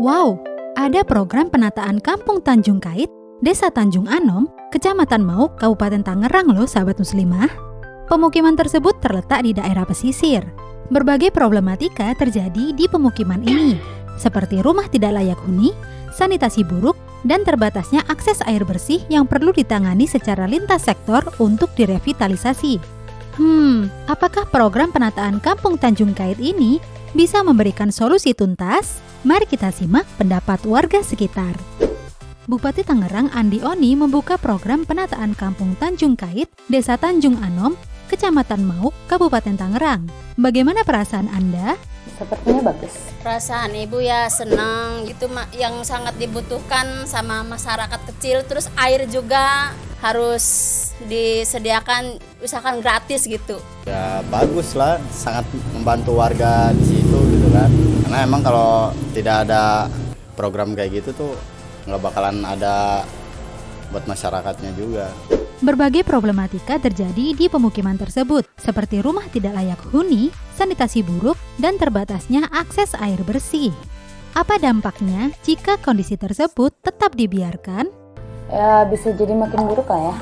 Wow, ada program penataan Kampung Tanjung Kait, Desa Tanjung Anom, Kecamatan Mauk, Kabupaten Tangerang loh sahabat muslimah. Pemukiman tersebut terletak di daerah pesisir. Berbagai problematika terjadi di pemukiman ini, seperti rumah tidak layak huni, sanitasi buruk, dan terbatasnya akses air bersih yang perlu ditangani secara lintas sektor untuk direvitalisasi. Apakah program penataan Kampung Tanjung Kait ini bisa memberikan solusi tuntas? Mari kita simak pendapat warga sekitar. Bupati Tangerang Andi Oni membuka program penataan Kampung Tanjung Kait, Desa Tanjung Anom, Kecamatan Mauk, Kabupaten Tangerang. Bagaimana perasaan Anda? Sepertinya bagus. Perasaan ibu ya senang gitu, yang sangat dibutuhkan sama masyarakat kecil. Terus air juga harus disediakan, usahakan gratis gitu. Ya bagus lah, sangat membantu warga di situ gitu kan. Karena emang kalau tidak ada program kayak gitu tuh nggak bakalan ada buat masyarakatnya juga. Berbagai problematika terjadi di pemukiman tersebut, seperti rumah tidak layak huni, sanitasi buruk, dan terbatasnya akses air bersih. Apa dampaknya jika kondisi tersebut tetap dibiarkan? Ya bisa jadi makin buruk lah ya.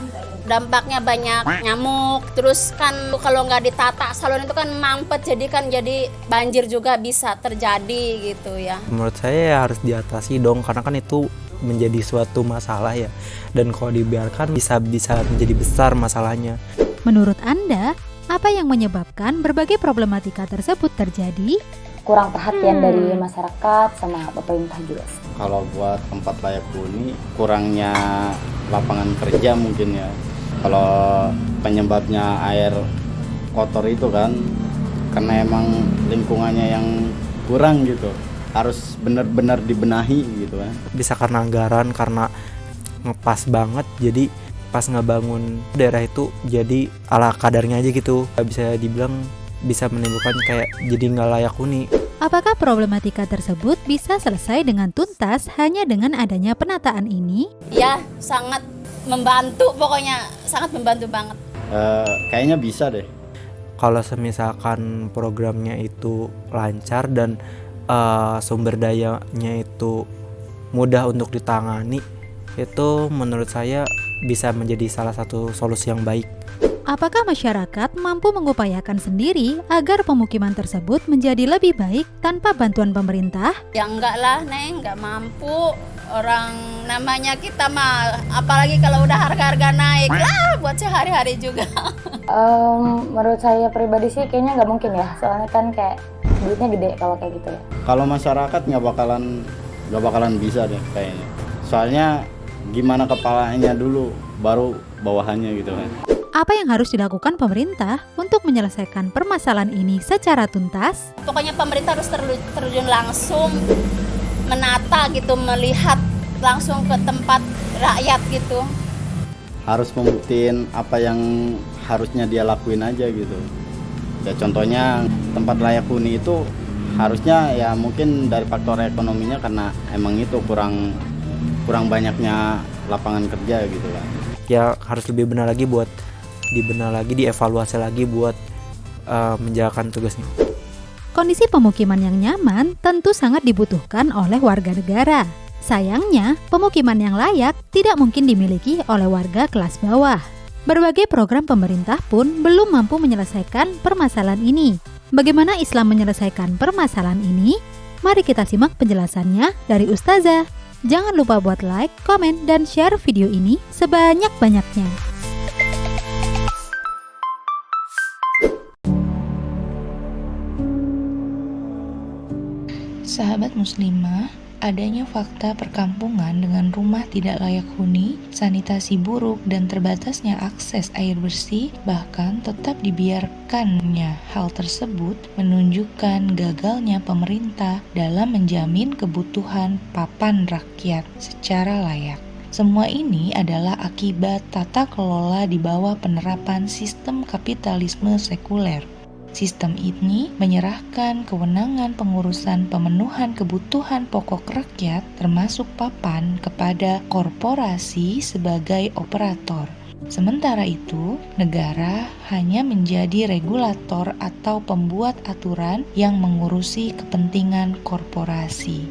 Dampaknya banyak nyamuk, terus kan kalau nggak ditata salon itu kan mampet, jadi banjir juga bisa terjadi gitu ya. Menurut saya ya harus diatasi dong, karena kan itu menjadi suatu masalah ya, dan kalau dibiarkan bisa menjadi besar masalahnya. Menurut Anda, apa yang menyebabkan berbagai problematika tersebut terjadi? Kurang perhatian dari masyarakat sama pemerintah juga. Kalau buat tempat layak huni, kurangnya lapangan kerja mungkin ya. Kalau penyebabnya air kotor itu kan, karena emang lingkungannya yang kurang gitu. Harus benar-benar dibenahi gitu kan. Bisa karena anggaran, karena ngepas banget, jadi pas ngebangun daerah itu jadi ala kadarnya aja gitu. Bisa dibilang bisa menimbulkan kayak jadi nggak layak huni. Apakah problematika tersebut bisa selesai dengan tuntas hanya dengan adanya penataan ini? Ya sangat membantu, pokoknya sangat membantu banget. Kayaknya bisa deh. Kalau semisalkan programnya itu lancar dan sumber dayanya itu mudah untuk ditangani, itu menurut saya bisa menjadi salah satu solusi yang baik. Apakah masyarakat mampu mengupayakan sendiri agar pemukiman tersebut menjadi lebih baik tanpa bantuan pemerintah? Ya enggak lah Neng, enggak mampu. Orang namanya kita mah, apalagi kalau udah harga-harga naik lah buat sehari-hari juga. Menurut saya pribadi sih kayaknya nggak mungkin ya, soalnya kan kayak duitnya gede kalau kayak gitu ya. Kalau masyarakat nggak bakalan bisa deh kayaknya. Soalnya gimana kepalanya dulu, baru bawahannya gitu kan. Apa yang harus dilakukan pemerintah untuk menyelesaikan permasalahan ini secara tuntas? Pokoknya pemerintah harus terjun langsung, menata gitu, melihat langsung ke tempat rakyat gitu. Harus membuktiin apa yang harusnya dia lakuin aja gitu. Ya contohnya tempat layak huni itu harusnya ya mungkin dari faktor ekonominya, karena emang itu kurang banyaknya lapangan kerja gitu lah. Ya harus lebih benar lagi, buat dibenar lagi, dievaluasi lagi buat menjalankan tugasnya. Kondisi pemukiman yang nyaman tentu sangat dibutuhkan oleh warga negara. Sayangnya, pemukiman yang layak tidak mungkin dimiliki oleh warga kelas bawah. Berbagai program pemerintah pun belum mampu menyelesaikan permasalahan ini. Bagaimana Islam menyelesaikan permasalahan ini? Mari kita simak penjelasannya dari Ustazah. Jangan lupa buat like, komen, dan share video ini sebanyak-banyaknya. Sahabat muslimah, adanya fakta perkampungan dengan rumah tidak layak huni, sanitasi buruk, dan terbatasnya akses air bersih, bahkan tetap dibiarkannya hal tersebut menunjukkan gagalnya pemerintah dalam menjamin kebutuhan papan rakyat secara layak. Semua ini adalah akibat tata kelola di bawah penerapan sistem kapitalisme sekuler. Sistem ini menyerahkan kewenangan pengurusan pemenuhan kebutuhan pokok rakyat termasuk papan kepada korporasi sebagai operator. Sementara itu, negara hanya menjadi regulator atau pembuat aturan yang mengurusi kepentingan korporasi.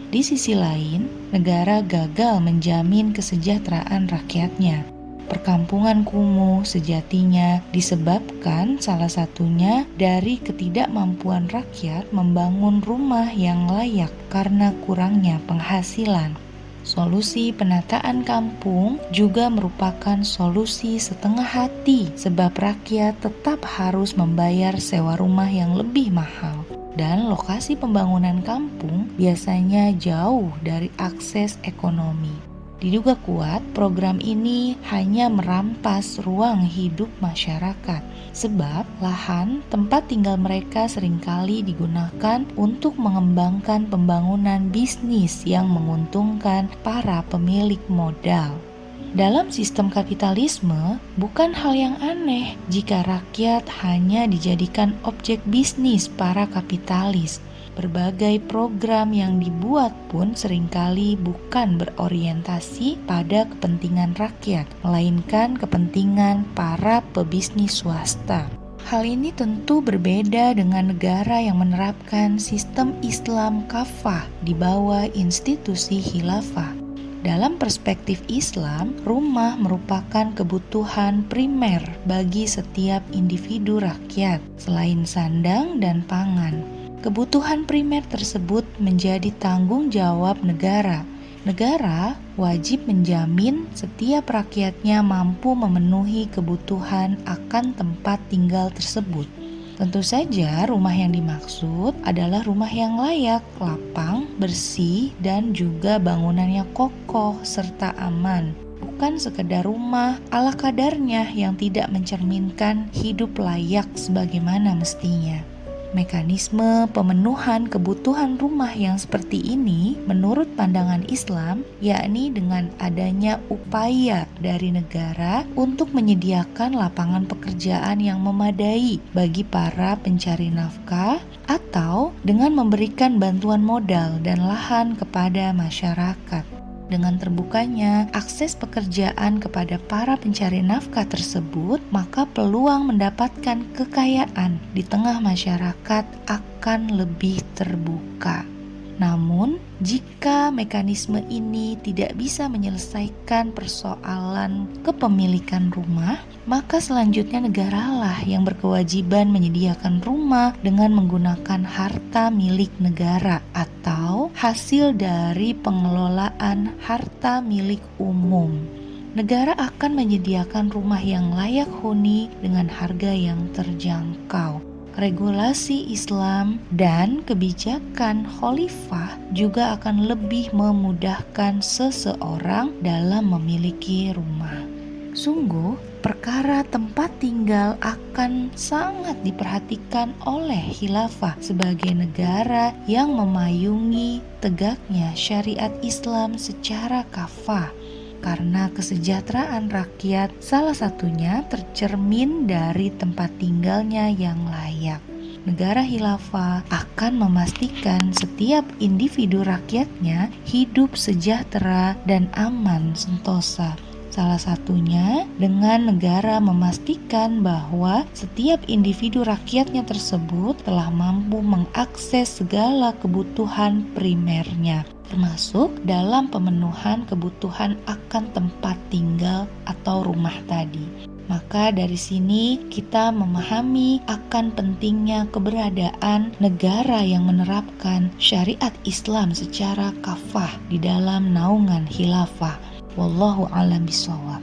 Di sisi lain, negara gagal menjamin kesejahteraan rakyatnya. Perkampungan kumuh sejatinya disebabkan salah satunya dari ketidakmampuan rakyat membangun rumah yang layak karena kurangnya penghasilan. Solusi penataan kampung juga merupakan solusi setengah hati sebab rakyat tetap harus membayar sewa rumah yang lebih mahal. Dan lokasi pembangunan kampung biasanya jauh dari akses ekonomi. Diduga kuat, program ini hanya merampas ruang hidup masyarakat, sebab lahan tempat tinggal mereka seringkali digunakan untuk mengembangkan pembangunan bisnis yang menguntungkan para pemilik modal. Dalam sistem kapitalisme, bukan hal yang aneh jika rakyat hanya dijadikan objek bisnis para kapitalis. Berbagai program yang dibuat pun seringkali bukan berorientasi pada kepentingan rakyat, melainkan kepentingan para pebisnis swasta. Hal ini tentu berbeda dengan negara yang menerapkan sistem Islam kafah di bawah institusi khilafah. Dalam perspektif Islam, rumah merupakan kebutuhan primer bagi setiap individu rakyat, selain sandang dan pangan. Kebutuhan primer tersebut menjadi tanggung jawab negara. Negara wajib menjamin setiap rakyatnya mampu memenuhi kebutuhan akan tempat tinggal tersebut. Tentu saja rumah yang dimaksud adalah rumah yang layak, lapang, bersih, dan juga bangunannya kokoh serta aman. Bukan sekedar rumah ala kadarnya yang tidak mencerminkan hidup layak sebagaimana mestinya. Mekanisme pemenuhan kebutuhan rumah yang seperti ini menurut pandangan Islam yakni dengan adanya upaya dari negara untuk menyediakan lapangan pekerjaan yang memadai bagi para pencari nafkah atau dengan memberikan bantuan modal dan lahan kepada masyarakat. Dengan terbukanya akses pekerjaan kepada para pencari nafkah tersebut, maka peluang mendapatkan kekayaan di tengah masyarakat akan lebih terbuka. Namun, jika mekanisme ini tidak bisa menyelesaikan persoalan kepemilikan rumah, maka selanjutnya negaralah yang berkewajiban menyediakan rumah dengan menggunakan harta milik negara atau hasil dari pengelolaan harta milik umum. Negara akan menyediakan rumah yang layak huni dengan harga yang terjangkau. Regulasi Islam dan kebijakan khalifah juga akan lebih memudahkan seseorang dalam memiliki rumah. Sungguh, perkara tempat tinggal akan sangat diperhatikan oleh khilafah sebagai negara yang memayungi tegaknya syariat Islam secara kafah. Karena kesejahteraan rakyat salah satunya tercermin dari tempat tinggalnya yang layak. Negara khilafah akan memastikan setiap individu rakyatnya hidup sejahtera dan aman sentosa. Salah satunya dengan negara memastikan bahwa setiap individu rakyatnya tersebut telah mampu mengakses segala kebutuhan primernya, termasuk dalam pemenuhan kebutuhan akan tempat tinggal atau rumah tadi. Maka dari sini kita memahami akan pentingnya keberadaan negara yang menerapkan syariat Islam secara kafah di dalam naungan khilafah. Wallahu a'lam bishawab.